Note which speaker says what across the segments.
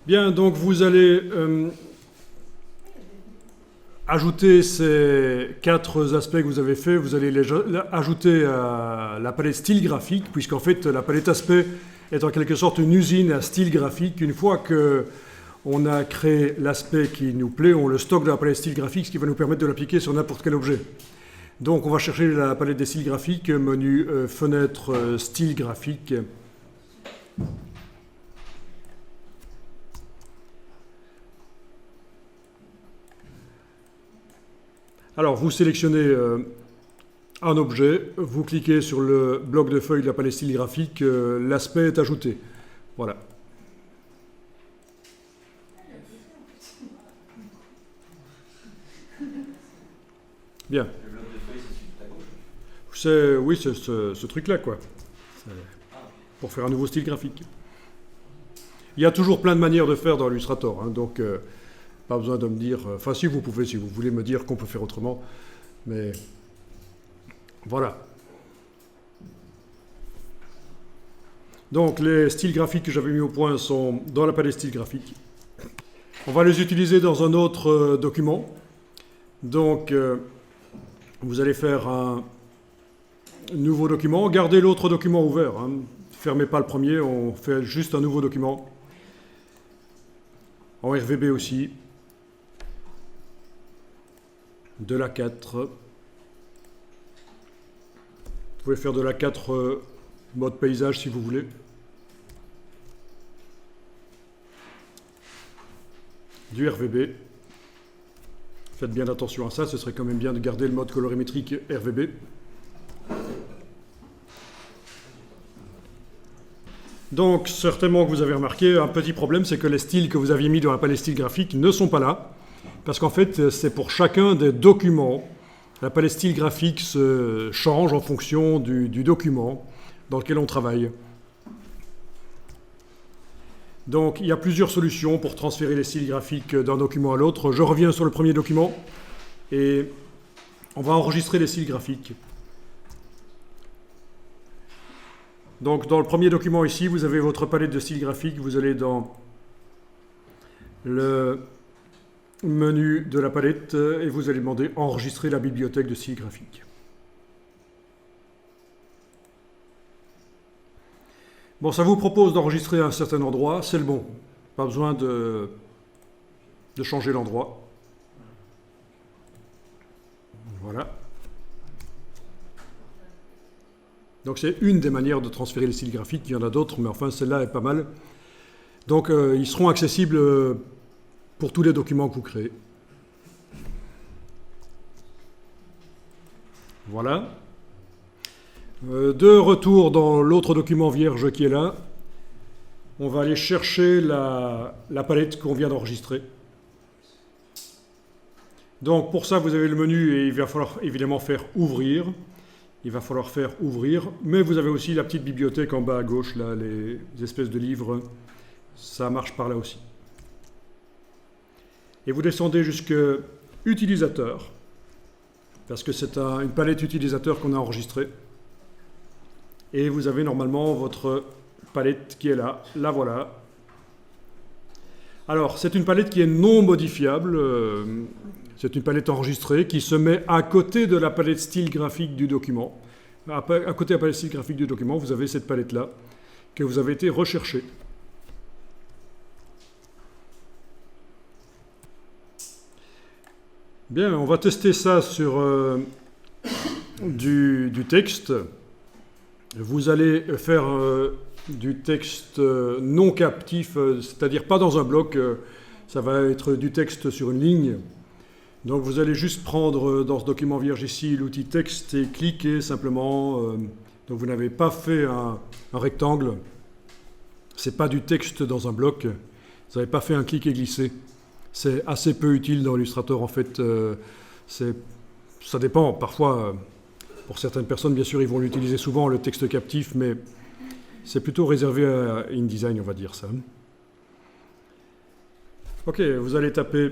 Speaker 1: Bien, donc vous allez ajouter ces 4 aspects que vous avez faits, vous allez les ajouter à la palette style graphique, puisqu'en fait la palette aspect est en quelque sorte une usine à style graphique. Une fois qu'on a créé l'aspect qui nous plaît, on le stocke dans la palette style graphique, ce qui va nous permettre de l'appliquer sur n'importe quel objet. Donc on va chercher la palette des styles graphiques, menu fenêtre style graphique. Alors, vous sélectionnez un objet, vous cliquez sur le bloc de feuille de la palette style graphique, l'aspect est ajouté. Voilà. Bien.
Speaker 2: Le bloc de feuille, c'est celui à gauche.
Speaker 1: Oui, c'est ce truc-là, quoi. Pour faire un nouveau style graphique. Il y a toujours plein de manières de faire dans Illustrator, hein, donc pas besoin de me dire... Enfin, si vous pouvez, si vous voulez me dire qu'on peut faire autrement, mais voilà. Donc, les styles graphiques que j'avais mis au point sont dans la palette style graphique. On va les utiliser dans un autre document. Donc, vous allez faire un nouveau document. Gardez l'autre document ouvert. Hein. Fermez pas le premier, on fait juste un nouveau document. En RVB aussi. De l'A4. Vous pouvez faire de l'A4 mode paysage si vous voulez. Du RVB. Faites bien attention à ça, ce serait quand même bien de garder le mode colorimétrique RVB. Donc, certainement que vous avez remarqué, un petit problème, c'est que les styles que vous aviez mis dans la palette style graphique ne sont pas là. Parce qu'en fait, c'est pour chacun des documents. La palette style graphique se change en fonction du document dans lequel on travaille. Donc, il y a plusieurs solutions pour transférer les styles graphiques d'un document à l'autre. Je reviens sur le premier document et on va enregistrer les styles graphiques. Donc, dans le premier document ici, vous avez votre palette de styles graphiques. Vous allez dans le menu de la palette et vous allez demander enregistrer la bibliothèque de styles graphiques. Bon, ça vous propose d'enregistrer à un certain endroit, c'est le bon. Pas besoin de changer l'endroit. Voilà. Donc c'est une des manières de transférer les styles graphiques. Il y en a d'autres, mais enfin celle-là est pas mal. Donc ils seront accessibles pour tous les documents que vous créez. Voilà. De retour dans l'autre document vierge qui est là, on va aller chercher la palette qu'on vient d'enregistrer. Donc pour ça, vous avez le menu et il va falloir évidemment faire ouvrir. Il va falloir faire ouvrir, mais vous avez aussi la petite bibliothèque en bas à gauche, là, les espèces de livres. Ça marche par là aussi. Et vous descendez jusqu'à utilisateur, parce que c'est une palette utilisateur qu'on a enregistrée. Et vous avez normalement votre palette qui est là. La voilà. Alors, c'est une palette qui est non modifiable. C'est une palette enregistrée qui se met à côté de la palette style graphique du document. À côté de la palette style graphique du document, vous avez cette palette-là que vous avez été rechercher. Bien, on va tester ça sur du texte. Vous allez faire du texte non captif, c'est-à-dire pas dans un bloc, ça va être du texte sur une ligne. Donc vous allez juste prendre dans ce document vierge ici l'outil texte et cliquer simplement. Donc vous n'avez pas fait un rectangle, c'est pas du texte dans un bloc, vous n'avez pas fait un clic et glisser. C'est assez peu utile dans Illustrator en fait. Ça dépend, parfois... Pour certaines personnes, bien sûr, ils vont l'utiliser souvent, le texte captif, mais c'est plutôt réservé à InDesign, on va dire ça. Ok, vous allez taper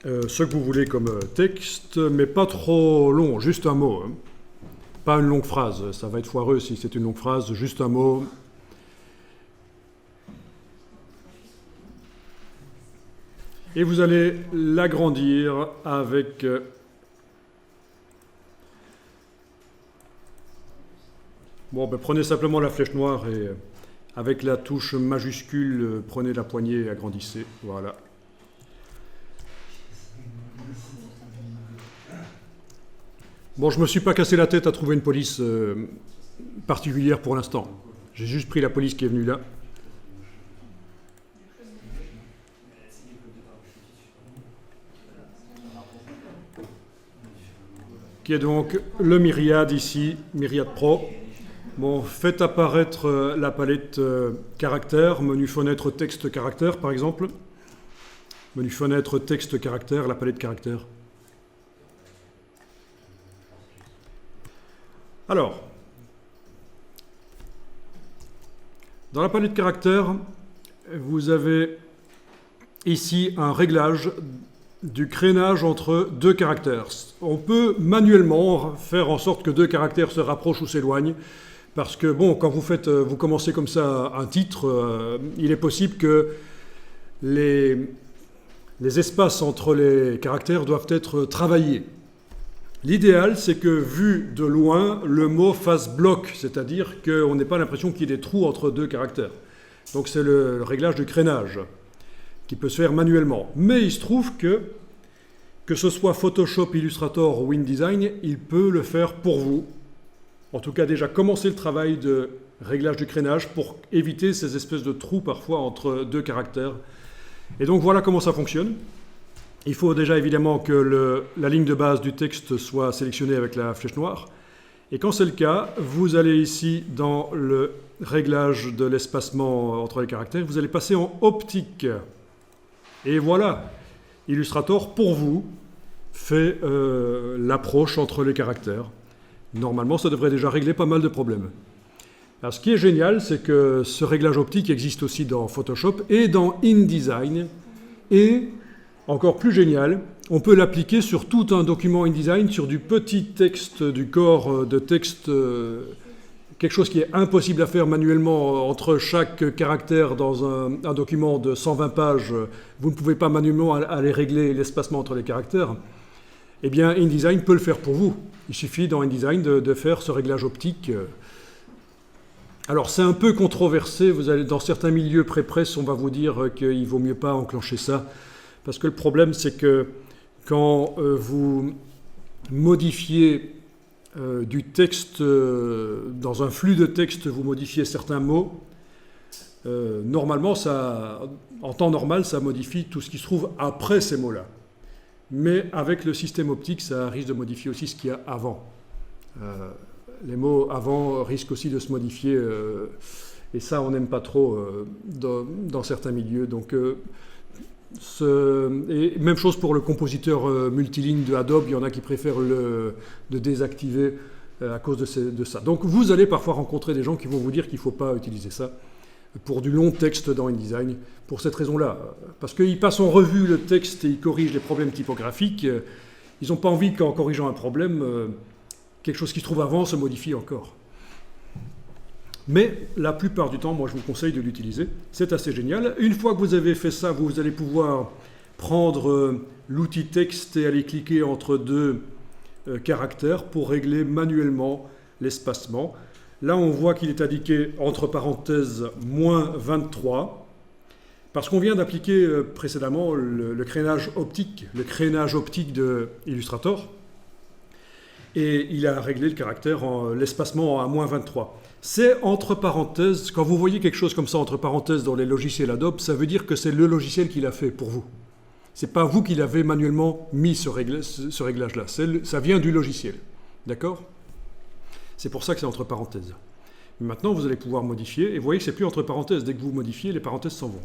Speaker 1: ce que vous voulez comme texte, mais pas trop long, juste un mot. Hein. Pas une longue phrase, ça va être foireux si c'est une longue phrase, juste un mot. et vous allez l'agrandir avec prenez simplement la flèche noire et avec la touche majuscule, prenez la poignée et agrandissez. Voilà. Bon, je ne me suis pas cassé la tête à trouver une police particulière pour l'instant. J'ai juste pris la police qui est venue là. Qui est donc le Myriad ici, Myriad Pro. Bon, faites apparaître la palette caractère, menu fenêtre texte caractère par exemple. Menu fenêtre texte caractère, la palette caractère. Alors, dans la palette caractère, vous avez ici un réglage du crénage entre deux caractères. On peut manuellement faire en sorte que deux caractères se rapprochent ou s'éloignent, parce que bon, quand vous commencez comme ça un titre, il est possible que les espaces entre les caractères doivent être travaillés. L'idéal, c'est que vu de loin, le mot fasse bloc, c'est-à-dire qu'on n'ait pas l'impression qu'il y ait des trous entre deux caractères. Donc c'est le réglage du crénage, qui peut se faire manuellement. Mais il se trouve que ce soit Photoshop, Illustrator ou InDesign, il peut le faire pour vous. En tout cas, déjà commencer le travail de réglage du crénage pour éviter ces espèces de trous parfois entre deux caractères. Et donc voilà comment ça fonctionne. Il faut déjà évidemment que la ligne de base du texte soit sélectionnée avec la flèche noire. Et quand c'est le cas, vous allez ici dans le réglage de l'espacement entre les caractères, vous allez passer en optique. Et voilà, Illustrator, pour vous, fait l'approche entre les caractères. Normalement, ça devrait déjà régler pas mal de problèmes. Alors, ce qui est génial, c'est que ce réglage optique existe aussi dans Photoshop et dans InDesign. Et, encore plus génial, on peut l'appliquer sur tout un document InDesign, sur du petit texte, du corps de texte, quelque chose qui est impossible à faire manuellement entre chaque caractère dans un document de 120 pages. Vous ne pouvez pas manuellement aller régler l'espacement entre les caractères. Eh bien, InDesign peut le faire pour vous. Il suffit dans InDesign de faire ce réglage optique. Alors, c'est un peu controversé. Vous allez, dans certains milieux pré-presse, on va vous dire qu'il ne vaut mieux pas enclencher ça. Parce que le problème, c'est que quand vous modifiez du texte, dans un flux de texte, vous modifiez certains mots, normalement, en temps normal, ça modifie tout ce qui se trouve après ces mots-là. Mais avec le système optique, ça risque de modifier aussi ce qu'il y a avant. Les mots avant risquent aussi de se modifier, et ça, on n'aime pas trop dans certains milieux. Donc, et même chose pour le compositeur multiligne de Adobe, il y en a qui préfèrent le désactiver à cause de ça. Donc, vous allez parfois rencontrer des gens qui vont vous dire qu'il ne faut pas utiliser ça pour du long texte dans InDesign, pour cette raison-là. Parce qu'ils passent en revue le texte et ils corrigent les problèmes typographiques. Ils n'ont pas envie qu'en corrigeant un problème, quelque chose qui se trouve avant se modifie encore. Mais la plupart du temps, moi je vous conseille de l'utiliser. C'est assez génial. Une fois que vous avez fait ça, vous allez pouvoir prendre l'outil texte et aller cliquer entre deux caractères pour régler manuellement l'espacement. Là, on voit qu'il est indiqué entre parenthèses moins 23, parce qu'on vient d'appliquer précédemment le crénage optique de Illustrator, et il a réglé le caractère, l'espacement à moins 23. C'est entre parenthèses, quand vous voyez quelque chose comme ça entre parenthèses dans les logiciels Adobe, ça veut dire que c'est le logiciel qui l'a fait pour vous. Ce n'est pas vous qui l'avez manuellement mis ce réglage-là, ça vient du logiciel. D'accord ? C'est pour ça que c'est entre parenthèses. Maintenant, vous allez pouvoir modifier, et vous voyez que c'est plus entre parenthèses. Dès que vous modifiez, les parenthèses s'en vont.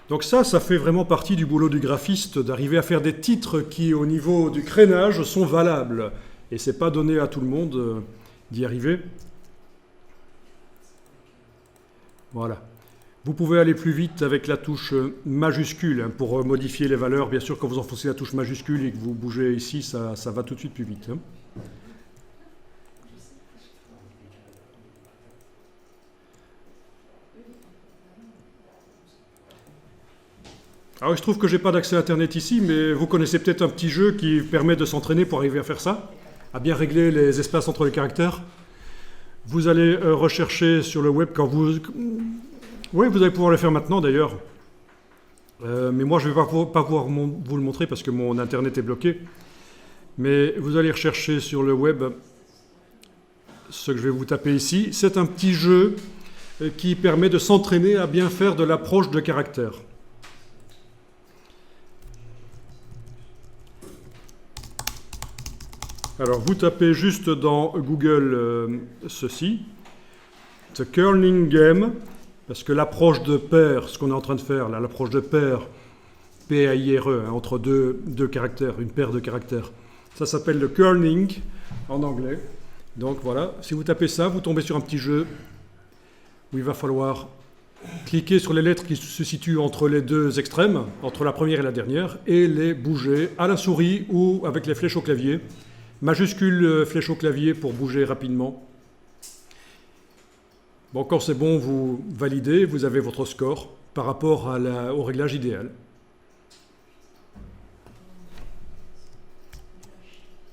Speaker 1: Donc ça fait vraiment partie du boulot du graphiste, d'arriver à faire des titres qui, au niveau du crénage, sont valables. Et ce n'est pas donné à tout le monde d'y arriver. Voilà. Vous pouvez aller plus vite avec la touche majuscule pour modifier les valeurs. Bien sûr, quand vous enfoncez la touche majuscule et que vous bougez ici, ça va tout de suite plus vite. Alors, il se trouve que j'ai pas d'accès à Internet ici, mais vous connaissez peut-être un petit jeu qui permet de s'entraîner pour arriver à faire ça, à bien régler les espaces entre les caractères. Vous allez rechercher sur le web quand vous... Oui, vous allez pouvoir le faire maintenant d'ailleurs. Mais moi, je ne vais pas pouvoir vous le montrer parce que mon Internet est bloqué. Mais vous allez rechercher sur le web ce que je vais vous taper ici. C'est un petit jeu qui permet de s'entraîner à bien faire de l'approche de caractères. Alors, vous tapez juste dans Google ceci, The Kerning Game, parce que l'approche de pair, ce qu'on est en train de faire là, l'approche de pair, P-A-I-R-E, hein, entre deux caractères, une paire de caractères, ça s'appelle le kerning en anglais. Donc voilà, si vous tapez ça, vous tombez sur un petit jeu où il va falloir cliquer sur les lettres qui se situent entre les deux extrêmes, entre la première et la dernière, et les bouger à la souris ou avec les flèches au clavier. Majuscule flèche au clavier pour bouger rapidement. Bon, quand c'est bon, vous validez, vous avez votre score par rapport au réglage idéal.